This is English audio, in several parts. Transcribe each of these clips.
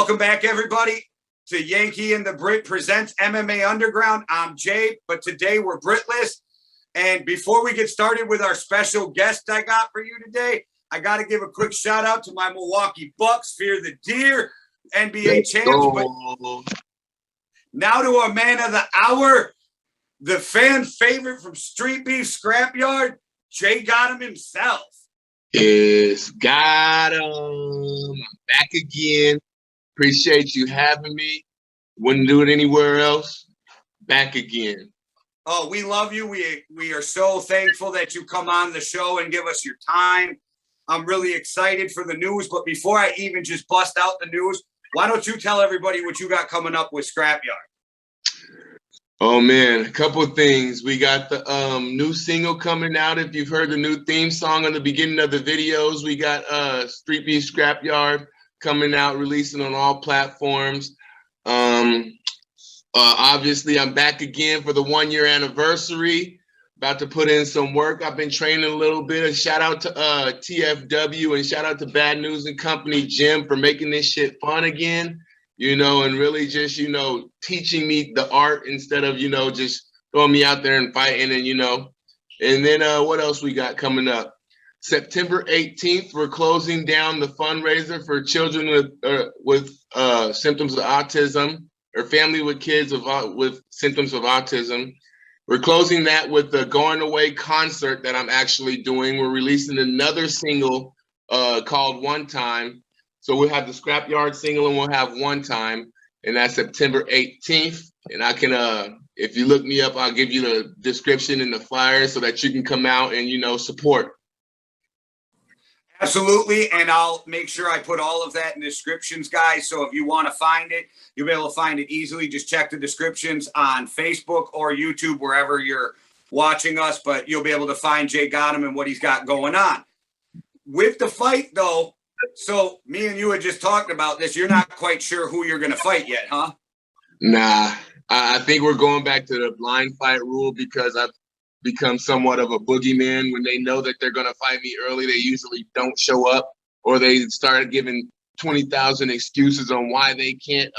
Welcome back, everybody, to Yankee and the Brit presents MMA Underground. I'm Jay, but today we're Britless. And before we get started with our special guest I got for you today, I got to give a quick shout out to my Milwaukee Bucks, Fear the Deer, NBA champs. But now to our man of the hour, the fan favorite from StreetBeefs Scrapyard, Jay Gottem himself. Yes, Gottem. Back again. Appreciate you having me. Wouldn't do it anywhere else. Back again. Oh, we love you. We are so thankful that you come on the show and give us your time. I'm really excited for the news. But before I even just bust out the news, why don't you tell everybody what you got coming up with Scrapyard? Oh, man, a couple of things. We got the new single coming out. If you've heard the new theme song on the beginning of the videos, we got StreetBeefs Scrapyard coming out, releasing on all platforms. Obviously, I'm back again for the 1-year anniversary. About to put in some work. I've been training a little bit. A shout out to TFW and shout out to Bad News and Company, Jim, for making this shit fun again. You know, and really just, you know, teaching me the art instead of, you know, just throwing me out there and fighting and, you know. And then what else we got coming up? September 18th, we're closing down the fundraiser for children with symptoms of autism or family with kids with symptoms of autism. We're closing that with the Going Away concert that I'm actually doing. We're releasing another single called One Time. So we'll have the Scrapyard single and we'll have One Time, and that's September 18th. And I can, if you look me up, I'll give you the description and the flyer so that you can come out and, you know, support. Absolutely, and I'll make sure I put all of that in descriptions, guys. So if you want to find it, you'll be able to find it easily. Just check the descriptions on Facebook or YouTube, wherever you're watching us. But you'll be able to find Jay Gottem and what he's got going on. With the fight, though, so me and you had just talked about this. You're not quite sure who you're going to fight yet, huh? Nah, I think we're going back to the blind fight rule because I've become somewhat of a boogeyman. When they know that they're going to fight me early, they usually don't show up, or they start giving 20,000 excuses on why they can't,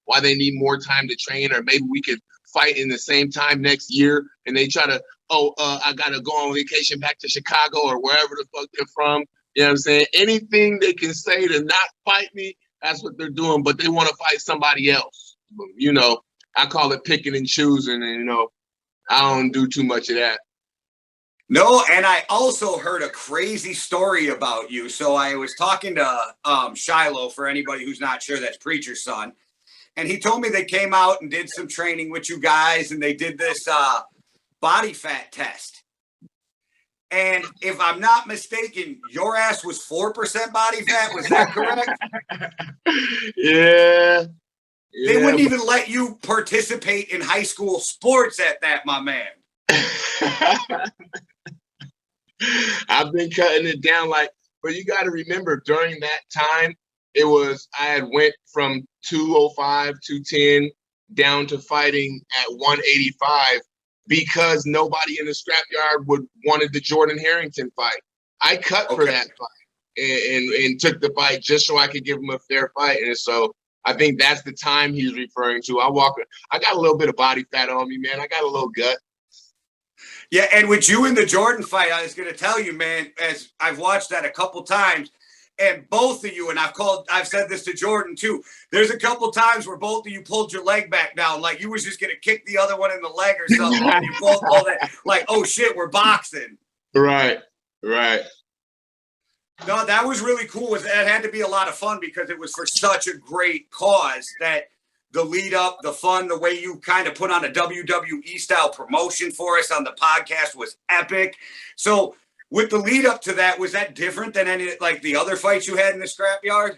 why they need more time to train, or maybe we could fight in the same time next year. And they try to, I got to go on vacation back to Chicago or wherever the fuck they're from. You know what I'm saying? Anything they can say to not fight me, that's what they're doing. But they want to fight somebody else. You know, I call it picking and choosing. And, you know, I don't do too much of that. No, and I also heard a crazy story about you. So I was talking to Shiloh, for anybody who's not sure, that's Preacher's son. And he told me they came out and did some training with you guys, and they did this body fat test. And if I'm not mistaken, your ass was 4% body fat. Was that correct? Yeah. They wouldn't even let you participate in high school sports at that, my man. I've been cutting it down, but you got to remember, during that time, I had went from 205, 210 down to fighting at 185 because nobody in the scrapyard wanted the Jordan Harrington fight. I cut for that fight and took the fight just so I could give him a fair fight. And so I think that's the time he's referring to. I got a little bit of body fat on me, man. I got a little gut. Yeah, and with you in the Jordan fight, I was going to tell you, man, as I've watched that a couple times, and both of you, and I've said this to Jordan too, there's a couple times where both of you pulled your leg back down, like you was just going to kick the other one in the leg or something, and you both all that, like, oh shit, we're boxing. Right. No, that was really cool. That had to be a lot of fun because it was for such a great cause that the lead up, the fun, the way you kind of put on a WWE style promotion for us on the podcast was epic. So with the lead up to that, was that different than any, like the other fights you had in the scrapyard?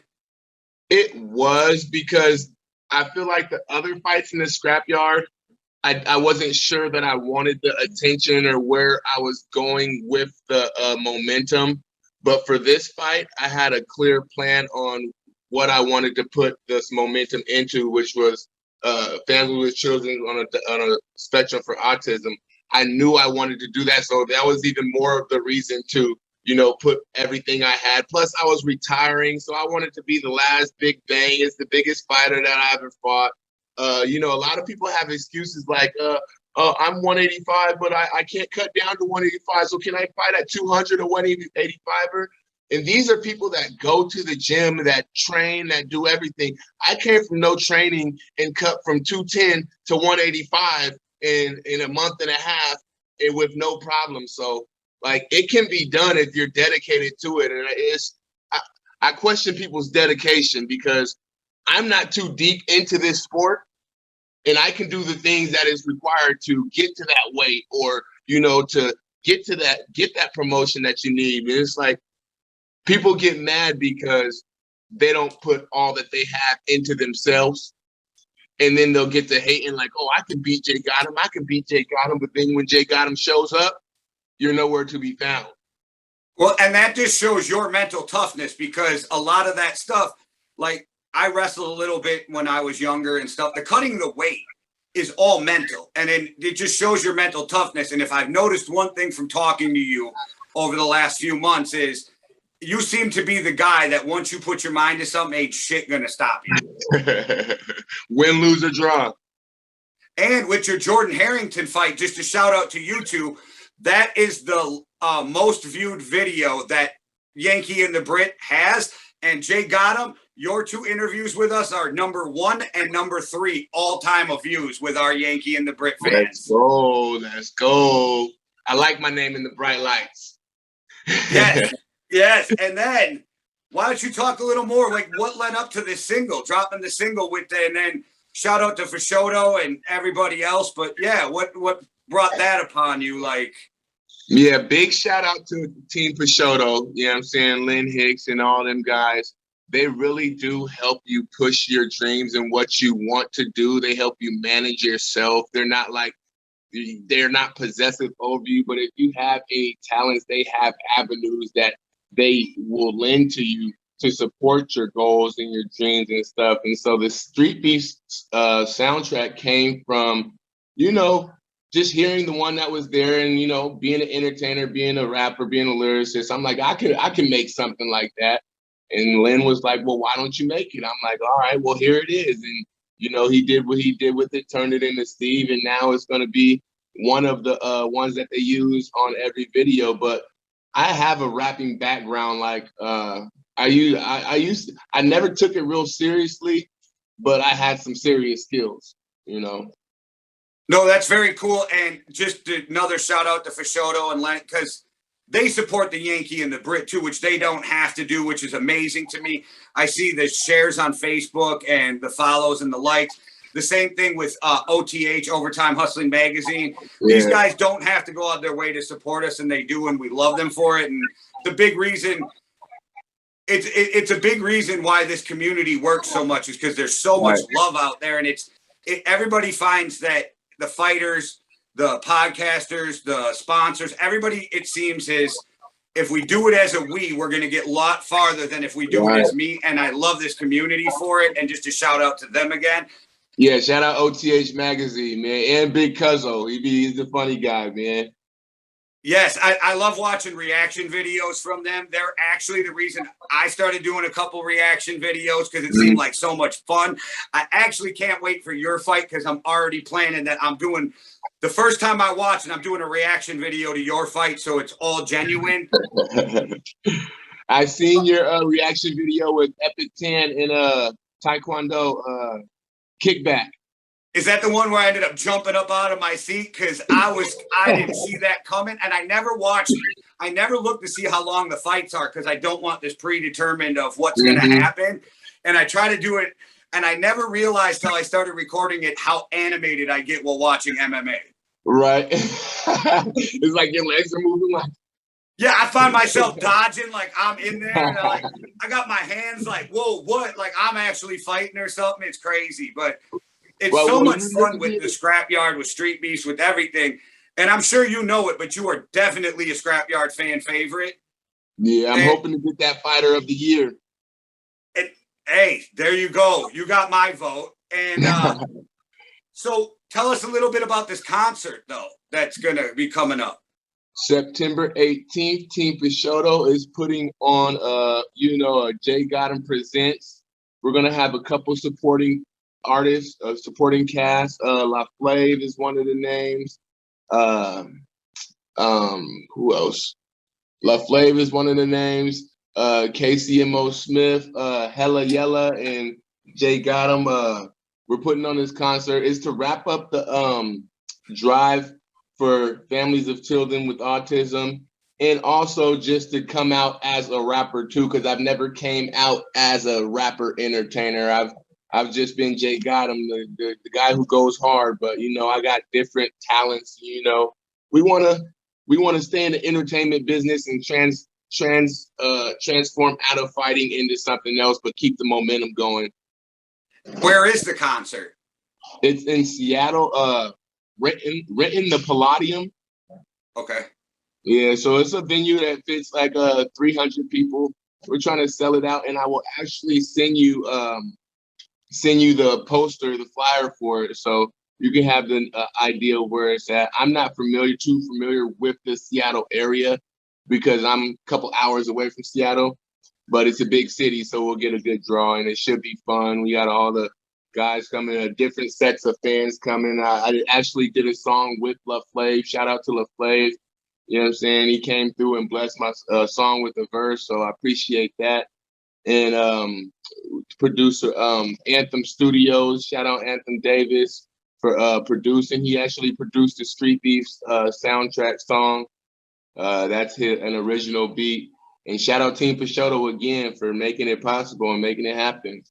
It was, because I feel like the other fights in the scrapyard, I wasn't sure that I wanted the attention or where I was going with the momentum. But for this fight, I had a clear plan on what I wanted to put this momentum into, which was family with children on a spectrum for autism. I knew I wanted to do that, so that was even more of the reason to put everything I had. Plus, I was retiring, so I wanted to be the last big bang. It's the biggest fighter that I ever fought. A lot of people have excuses like, I'm 185, but I can't cut down to 185. So can I fight at 200 or 185er? And these are people that go to the gym, that train, that do everything. I came from no training and cut from 210 to 185 in a month and a half and with no problem. So, like, it can be done if you're dedicated to it. And I question people's dedication because I'm not too deep into this sport, and I can do the things that is required to get to that weight or, to get that promotion that you need. And it's like, people get mad because they don't put all that they have into themselves. And then they'll get to hating like, oh, I can beat Jay Gottem. I can beat Jay Gottem. But then when Jay Gottem shows up, you're nowhere to be found. Well, and that just shows your mental toughness because a lot of that stuff, like I wrestled a little bit when I was younger and stuff. The cutting the weight is all mental. And then it just shows your mental toughness. And if I've noticed one thing from talking to you over the last few months is you seem to be the guy that once you put your mind to something, ain't shit gonna stop you. Win, lose, or draw. And with your Jordan Harrington fight, just a shout out to you two, that is the most viewed video that Yankee and the Brit has. And Jay Gottem, your two interviews with us are number 1 and number 3 all-time of views with our Yankee and the Brit fans. Let's go. I like my name in the bright lights. Yes. Yes, and then why don't you talk a little more like what led up to this single, dropping the single with the, and then shout out to Shoutouts and everybody else. But yeah, what brought that upon you? Like, yeah, big shout out to Team Shoutouts. You know what I'm saying? Lynn Hicks and all them guys. They really do help you push your dreams and what you want to do. They help you manage yourself. They're not possessive over you, but if you have any talents, they have avenues that they will lend to you to support your goals and your dreams and stuff. And so the StreetBeefs soundtrack came from, just hearing the one that was there and, being an entertainer, being a rapper, being a lyricist. I'm like, I can make something like that. And Lynn was like, well, why don't you make it? I'm like, all right, well, here it is. And, he did what he did with it, turned it into Steve. And now it's going to be one of the ones that they use on every video. But I have a rapping background. Like I never took it real seriously, but I had some serious skills, No, that's very cool. And just another shout out to Fashoto and Len, because they support the Yankee and the Brit too, which they don't have to do, which is amazing to me. I see the shares on Facebook and the follows and the likes. The same thing with OTH, Overtime Hustling Magazine. Yeah. These guys don't have to go out their way to support us, and they do, and we love them for it. And the big reason, it's a big reason why this community works so much is because there's so much love out there, and everybody finds that the fighters, the podcasters, the sponsors, everybody, it seems, is if we do it as a we're going to get a lot farther than if we do it as me. And I love this community for it. And just a shout out to them again. Yeah, shout out OTH Magazine, man, and Big Cuzzo. He's a funny guy, man. Yes, I love watching reaction videos from them. They're actually the reason I started doing a couple reaction videos because it seemed like so much fun. I actually can't wait for your fight because I'm already planning that I'm doing – the first time I watch it, I'm doing a reaction video to your fight, so it's all genuine. I seen your reaction video with Ep19 in Taekwondo kickback. Is that the one where I ended up jumping up out of my seat? Because I didn't see that coming, and I never watched. I never looked to see how long the fights are because I don't want this predetermined of what's going to happen. And I try to do it, and I never realized till I started recording it how animated I get while watching MMA. Right. It's like your legs are moving like. Yeah, I find myself dodging like I'm in there, and I got my hands like, whoa, what? Like I'm actually fighting or something. It's crazy, but. It's so much fun with the Scrapyard, with StreetBeefs, with everything. And I'm sure you know it, but you are definitely a Scrapyard fan favorite. Yeah, I'm hoping to get that Fighter of the Year. And, hey, there you go. You got my vote. And so tell us a little bit about this concert, though, that's going to be coming up. September 18th, Team Peixoto is putting on Jay Gottem Presents. We're gonna have a couple supporting artists, supporting cast. La Flav is one of the names. Who else? La Flav is one of the names. KCMO Smith, Hella Yella, and Jay Gottem. We're putting on this concert. It's to wrap up the drive for families of children with autism, and also just to come out as a rapper too, because I've never came out as a rapper entertainer. I've just been Jay Gottem, the guy who goes hard, but I got different talents. We wanna stay in the entertainment business and transform out of fighting into something else, but keep the momentum going. Where is the concert? It's in Seattle. Renting the Palladium. Okay. Yeah, so it's a venue that fits like 300 people. We're trying to sell it out, and I will actually send you the poster, the flyer for it, so you can have the idea of where it's at. I'm not too familiar with the Seattle area because I'm a couple hours away from Seattle, but it's a big city, so we'll get a good draw, and it should be fun. We got all the guys coming, different sets of fans coming. I actually did a song with La Flav. Shout out to La Flav. You know what I'm saying? He came through and blessed my song with a verse, so I appreciate that. And producer Anthem Studios. Shout out Anthem Davis for producing. He actually produced the StreetBeefs soundtrack song. That's an original beat. And shout out Team Peixoto again for making it possible and making it happen.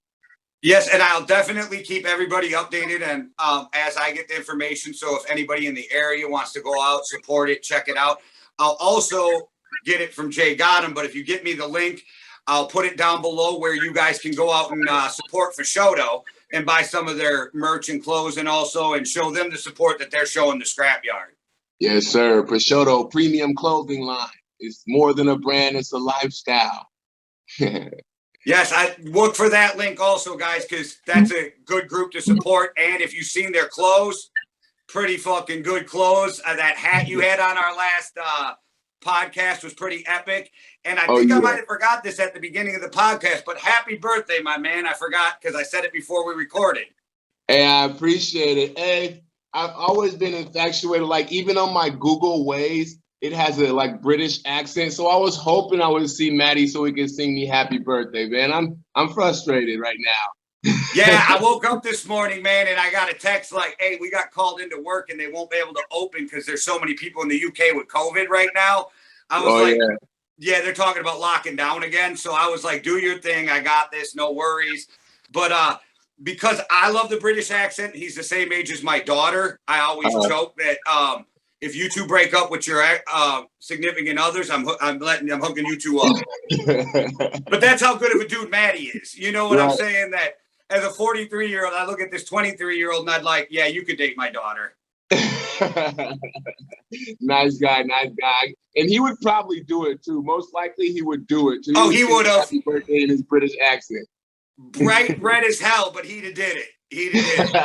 Yes, and I'll definitely keep everybody updated and as I get the information. So if anybody in the area wants to go out, support it, check it out. I'll also get it from Jay Gottem, but if you get me the link, I'll put it down below where you guys can go out and support Peixoto and buy some of their merch and clothes, and also and show them the support that they're showing the Scrapyard. Yes, sir. Peixoto premium clothing line. It's more than a brand, it's a lifestyle. Yes, I look for that link also, guys, because that's a good group to support. And if you've seen their clothes, pretty fucking good clothes. That hat you had on our last podcast was pretty epic. And I think I might have forgot this at the beginning of the podcast, but happy birthday, my man. I forgot because I said it before we recorded. Hey, I appreciate it. Hey, I've always been infatuated, like even on my Google Waze, it has a British accent. So I was hoping I would see Maddie so he could sing me happy birthday, man. I'm frustrated right now. Yeah, I woke up this morning, man, and I got a text like, hey, we got called into work and they won't be able to open because there's so many people in the UK with COVID right now. I was yeah, they're talking about locking down again. So I was like, do your thing. I got this. No worries. But because I love the British accent, he's the same age as my daughter. I always joke that if you two break up with your significant others, I'm hooking you two up. But that's how good of a dude Maddie is. You know what I'm saying? That as a 43-year-old, I look at this 23-year-old and I'd like, yeah, you could date my daughter. Nice guy. And he would probably do it too. Most likely he would do it too. He would have. Happy birthday in his British accent. Bright red as hell, but he'd have did it.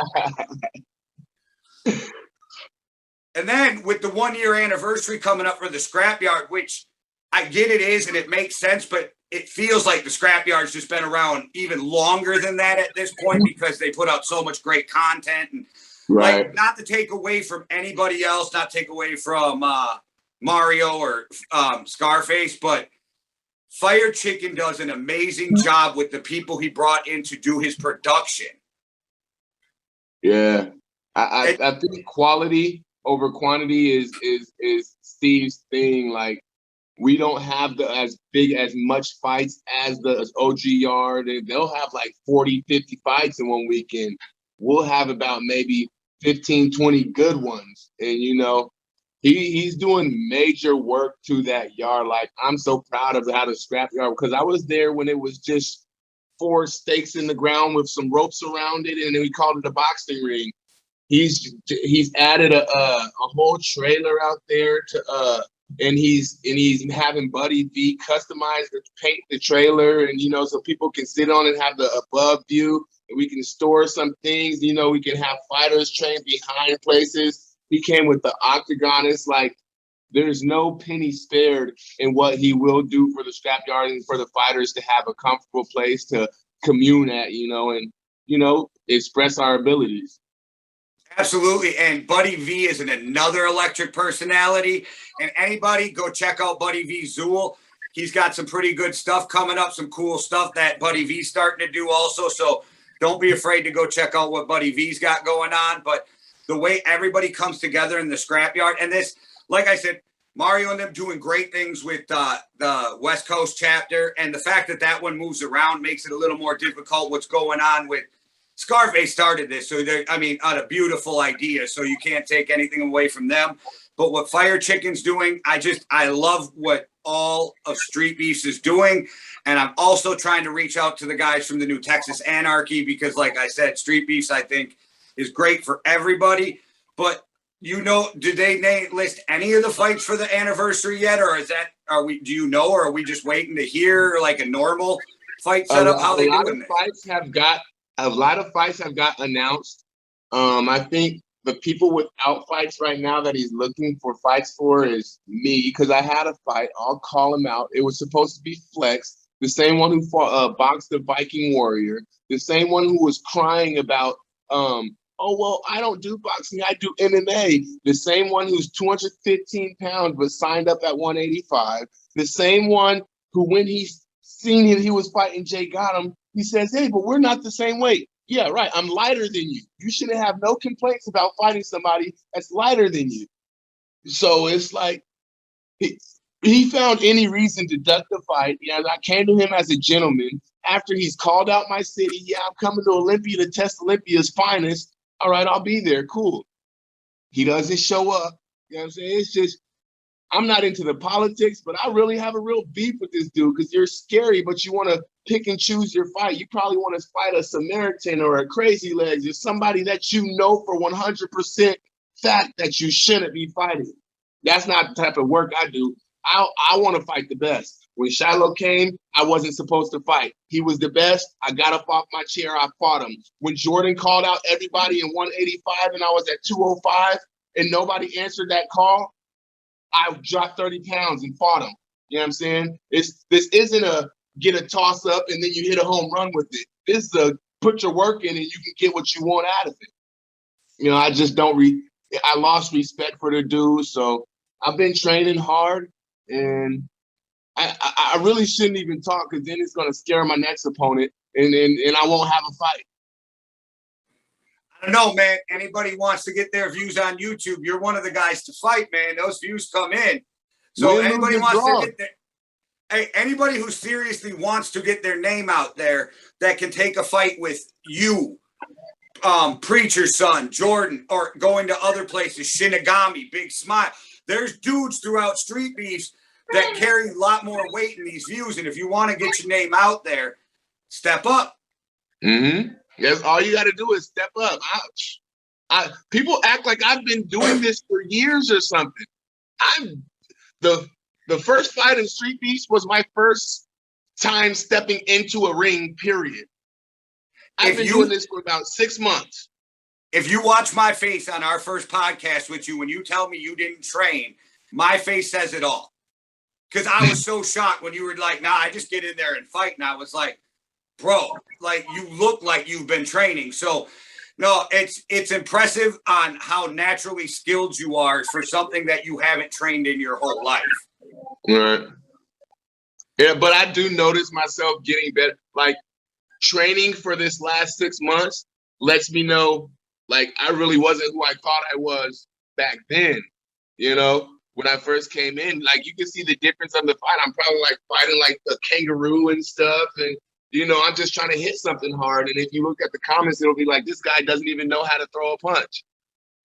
And then with the 1-year anniversary coming up for the Scrapyard, which I get it is and it makes sense, but it feels like the Scrapyard's just been around even longer than that at this point because they put out so much great content. And like, not to take away from anybody else, not take away from Mario or Scarface, but Fire Chicken does an amazing job with the people he brought in to do his production. Yeah, I think quality over quantity is Steve's thing. Like, we don't have as much fights as the OG Yard, and they'll have like 40, 50 fights in one weekend. We'll have about maybe 15, 20 good ones. And, he's doing major work to that yard. Like, I'm so proud of how the Scrapyard, because I was there when it was just 4 stakes in the ground with some ropes around it, and then we called it a boxing ring. He's added a whole trailer out there to and he's having Buddy V customize paint the trailer, and so people can sit on and have the above view, and we can store some things. We can have fighters trained behind places. He came with the octagon. It's like there's no penny spared in what he will do for the scrapyard and for the fighters to have a comfortable place to commune at, and, express our abilities. Absolutely. And Buddy V is another electric personality. And anybody go check out Buddy V Zool. He's got some pretty good stuff coming up, some cool stuff that Buddy V's starting to do also. So don't be afraid to go check out what Buddy V's got going on. But the way everybody comes together in the scrapyard, and this, like I said, Mario and them doing great things with the West Coast chapter. And the fact that that one moves around makes it a little more difficult what's going on with Scarface started this. So, on a beautiful idea. So you can't take anything away from them. But what Fire Chicken's doing, I love what all of Street Beefs is doing. And I'm also trying to reach out to the guys from the New Texas Anarchy because, like I said, Street Beefs, I think, is great for everybody. But, did they list any of the fights for the anniversary yet? Or do you know, or are we just waiting to hear like a normal fight setup? How they doing? A lot of fights have got announced. I think the people without fights right now that he's looking for fights for is me, because I had a fight. I'll call him out. It was supposed to be Flex, the same one who boxed the Viking Warrior, the same one who was crying about, I don't do boxing, I do MMA. The same one who's 215 pounds but signed up at 185. The same one who, when he seen he was fighting Jay Gottem, he says, hey, but we're not the same weight. Yeah, right. I'm lighter than you. You shouldn't have no complaints about fighting somebody that's lighter than you. So it's like he found any reason to duck the fight. Yeah, I came to him as a gentleman after he's called out my city. Yeah, I'm coming to Olympia to test Olympia's finest. All right, I'll be there. Cool. He doesn't show up. You know what I'm saying? It's just, I'm not into the politics, but I really have a real beef with this dude because you're scary, but you want to pick and choose your fight. You probably want to fight a Samaritan or a Crazy Legs or somebody that you know for 100% fact that you shouldn't be fighting. That's not the type of work I do. I want to fight the best. When Shiloh came, I wasn't supposed to fight. He was the best. I got up off my chair. I fought him. When Jordan called out everybody in 185 and I was at 205 and nobody answered that call, I dropped 30 pounds and fought him. You know what I'm saying? This isn't a get a toss up and then you hit a home run with it. This is a put your work in and you can get what you want out of it. I just don't I lost respect for the dude. So I've been training hard and I really shouldn't even talk because then it's going to scare my next opponent and I won't have a fight. I don't know, man. Anybody wants to get their views on YouTube, you're one of the guys to fight, man. Those views come in. So anybody wants to get anybody who seriously wants to get their name out there that can take a fight with you, Preacher's Son, Jordan, or going to other places, Shinigami, Big Smile. There's dudes throughout Street Beefs that carry a lot more weight in these views. And if you want to get your name out there, step up. Mm-hmm. Yes, all you got to do is step up. People act like I've been doing this for years or something. The first fight in Street Beefs was my first time stepping into a ring, period. I've been doing this for about 6 months. If you watch my face on our first podcast with you, when you tell me you didn't train, my face says it all. Because I was so shocked when you were like, nah, I just get in there and fight. And I was like, bro, like you look like you've been training. So no, it's impressive on how naturally skilled you are for something that you haven't trained in your whole life. Right. Yeah, but I do notice myself getting better. Like training for this last 6 months lets me know, like, I really wasn't who I thought I was back then. When I first came in, like you can see the difference of the fight. I'm probably like fighting like a kangaroo and stuff. And, I'm just trying to hit something hard. And if you look at the comments, it'll be like, this guy doesn't even know how to throw a punch.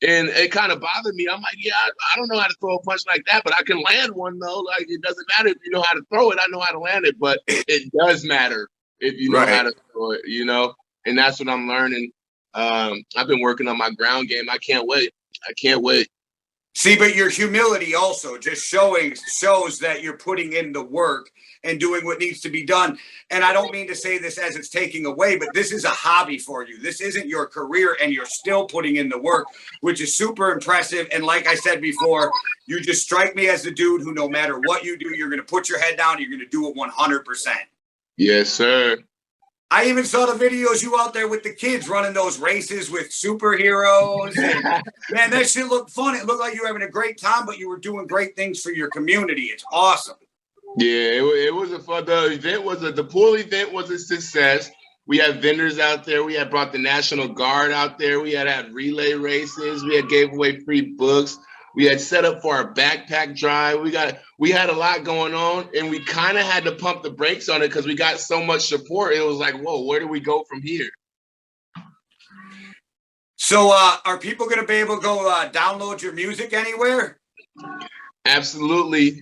And it kind of bothered me. I'm like, yeah, I don't know how to throw a punch like that, but I can land one though. Like it doesn't matter if you know how to throw it. I know how to land it, but it does matter if you know how to throw it, and that's what I'm learning. I've been working on my ground game. I can't wait. See, but your humility also just shows that you're putting in the work and doing what needs to be done. And I don't mean to say this as it's taking away, but this is a hobby for you. This isn't your career, and you're still putting in the work, which is super impressive. And like I said before, you just strike me as the dude who, no matter what you do, you're going to put your head down, and you're going to do it 100%. Yes, sir. I even saw the videos you out there with the kids running those races with superheroes. And, man, that shit looked fun. It looked like you were having a great time, but you were doing great things for your community. It's awesome. Yeah, it was a fun. The pool event was a success. We had vendors out there. We had brought the National Guard out there. We had relay races. We had gave away free books. We had set up for our backpack drive. We had a lot going on, and we kind of had to pump the brakes on it because we got so much support. It was like, whoa, where do we go from here? So are people going to be able to go download your music anywhere? Absolutely.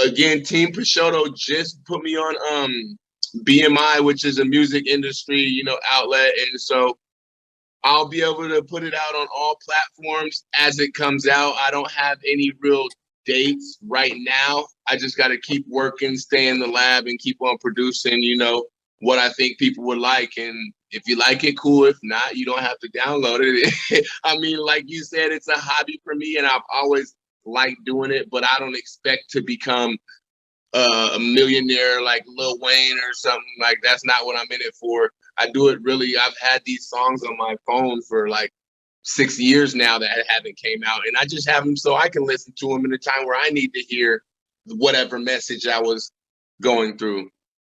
Again, Team Prosciutto just put me on BMI, which is a music industry, outlet. And so I'll be able to put it out on all platforms as it comes out. I don't have any real dates right now. I just got to keep working, stay in the lab, and keep on producing, what I think people would like. And if you like it, cool. If not, you don't have to download it. I mean, like you said, it's a hobby for me, and I've always liked doing it, but I don't expect to become a millionaire like Lil Wayne or something. Like, that's not what I'm in it for. I do it really. I've had these songs on my phone for like 6 years now that haven't came out, and I just have them so I can listen to them in a time where I need to hear whatever message I was going through.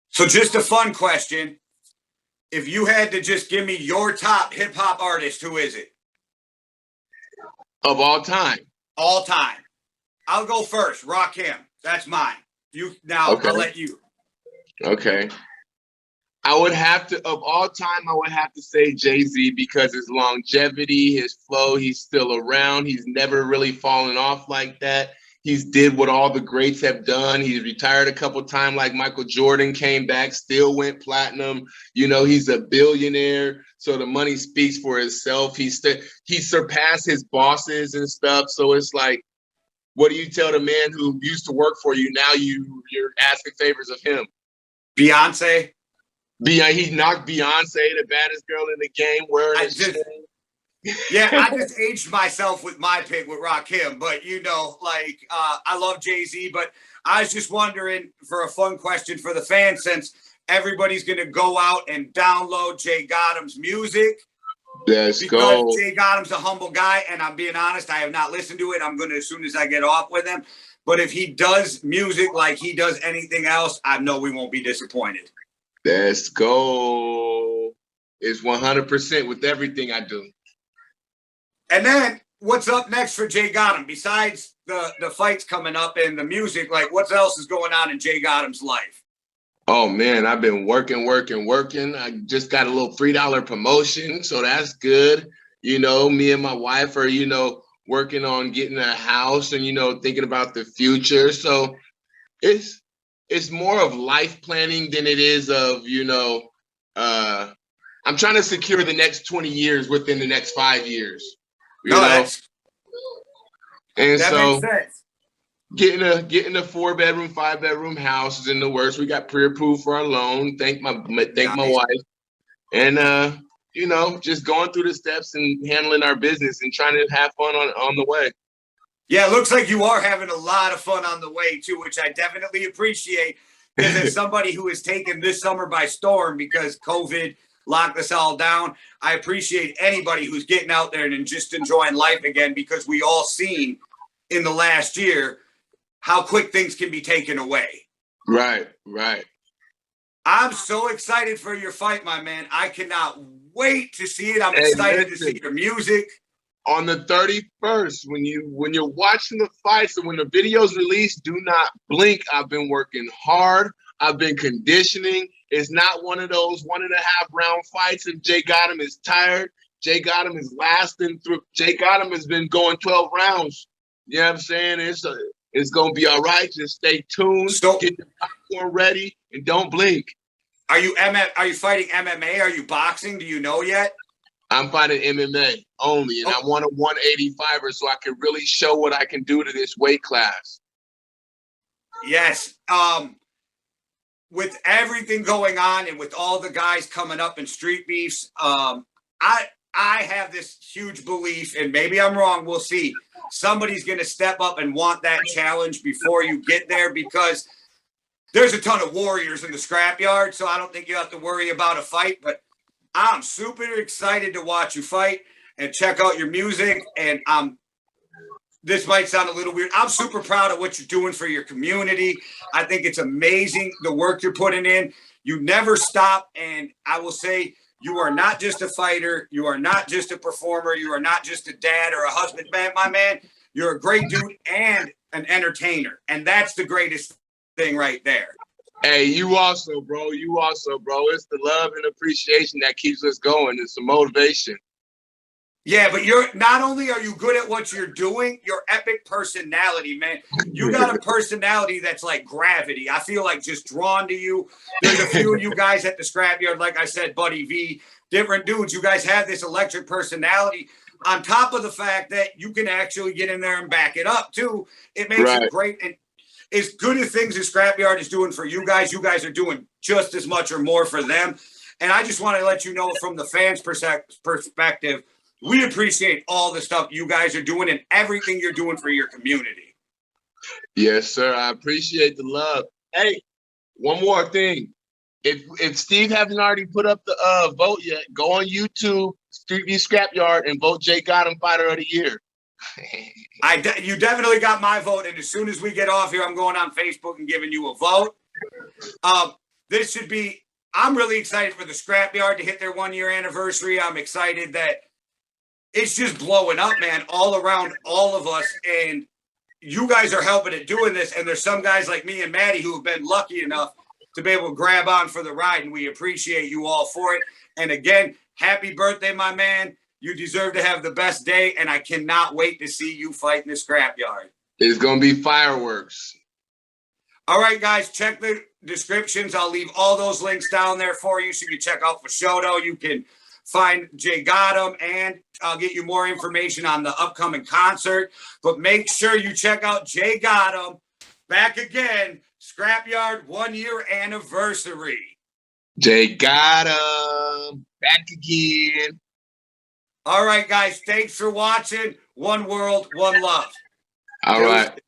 So just a fun question. If you had to just give me your top hip hop artist, who is it? Of all time? All time. I'll go first. Rakim. That's mine. Okay. I'll let you. Okay. I would have to, of all time, I would have to say Jay-Z because his longevity, his flow, he's still around. He's never really fallen off like that. He's did what all the greats have done. He's retired a couple times like Michael Jordan, came back, still went platinum. He's a billionaire. So the money speaks for itself. He surpassed his bosses and stuff. So it's like, what do you tell the man who used to work for you? Now you're asking favors of him. Beyonce. He knocked Beyonce, the baddest girl in the game, wearing his chain. Yeah, I just aged myself with my pick with Rakim, but I love Jay-Z, but I was just wondering for a fun question for the fans, since everybody's going to go out and download Jay Gottem's music. Let's go. Jay Gottem's a humble guy, and I'm being honest, I have not listened to it. I'm going to as soon as I get off with him. But if he does music like he does anything else, I know we won't be disappointed. Let's go. It's 100% with everything I do. And then what's up next for Jay Gottem? Besides the fights coming up and the music, like what else is going on in Jay Gottem's life? Oh, man, I've been working. I just got a little $3 promotion, so that's good. Me and my wife are, working on getting a house and, thinking about the future. So it's more of life planning than it is of, I'm trying to secure the next 20 years within the next 5 years. That makes sense. Getting a 4-bedroom, 5-bedroom house is in the works. We got pre-approved for our loan. Thank my wife. And just going through the steps and handling our business and trying to have fun on the way. Yeah, it looks like you are having a lot of fun on the way too, which I definitely appreciate. Because as somebody who has taken this summer by storm because COVID locked us all down, I appreciate anybody who's getting out there and just enjoying life again, because we all seen in the last year how quick things can be taken away. Right. I'm so excited for your fight, my man. I cannot wait to see it. I'm excited to see your music. On the 31st, when you're watching the fights and when the video's released, do not blink. I've been working hard. I've been conditioning. It's not one of those 1.5 round fights and Jay Gottem is tired. Jay Gottem is lasting through. Jay Gottem has been going 12 rounds. You know what I'm saying? It's going to be all right. Just stay tuned. Get the popcorn ready and don't blink. Are you fighting MMA? Are you boxing? Do you know yet? I'm fighting MMA only, and I want a 185er so I can really show what I can do to this weight class. Yes. With everything going on and with all the guys coming up in Street Beefs, I have this huge belief, and maybe I'm wrong, we'll see. Somebody's going to step up and want that challenge before you get there, because there's a ton of warriors in the scrapyard, so I don't think you have to worry about a fight. But I'm super excited to watch you fight and check out your music. And this might sound a little weird. I'm super proud of what you're doing for your community. I think it's amazing the work you're putting in. You never stop. And I will say, you are not just a fighter. You are not just a performer. You are not just a dad or a husband, man, my man. You're a great dude and an entertainer. And that's the greatest thing right there. Hey, you also, bro. You also, bro. It's the love and appreciation that keeps us going. It's the motivation. Yeah, but you're not only are you good at what you're doing, your epic personality, man. You got a personality that's like gravity. I feel like just drawn to you. There's a few of you guys at the scrapyard, like I said, Buddy V, different dudes. You guys have this electric personality. On top of the fact that you can actually get in there and back it up too, it makes it great. And as good as things as Scrapyard is doing for you guys are doing just as much or more for them. And I just want to let you know, from the fans' perspective, we appreciate all the stuff you guys are doing and everything you're doing for your community. Yes, sir. I appreciate the love. Hey, one more thing. If Steve hasn't already put up the vote yet, go on YouTube, StreetBeefs Scrapyard, and vote Jay Gottem Fighter of the Year. You definitely got my vote, and as soon as we get off here, I'm going on Facebook and giving you a vote. This should be. I'm really excited for the Scrapyard to hit their 1-year anniversary. I'm excited that it's just blowing up, man, all around all of us, and you guys are helping it doing this. And there's some guys like me and Maddie who have been lucky enough to be able to grab on for the ride, and we appreciate you all for it. And again, happy birthday, my man. You deserve to have the best day, and I cannot wait to see you fight in the scrapyard. It's going to be fireworks. All right, guys, check the descriptions. I'll leave all those links down there for you, so you can check out for Shoto. You can find Jay Gottem, and I'll get you more information on the upcoming concert. But make sure you check out Jay Gottem. Back again, Scrapyard 1-year anniversary. Jay Gottem, back again. All right, guys, thanks for watching. One world, one love. All right.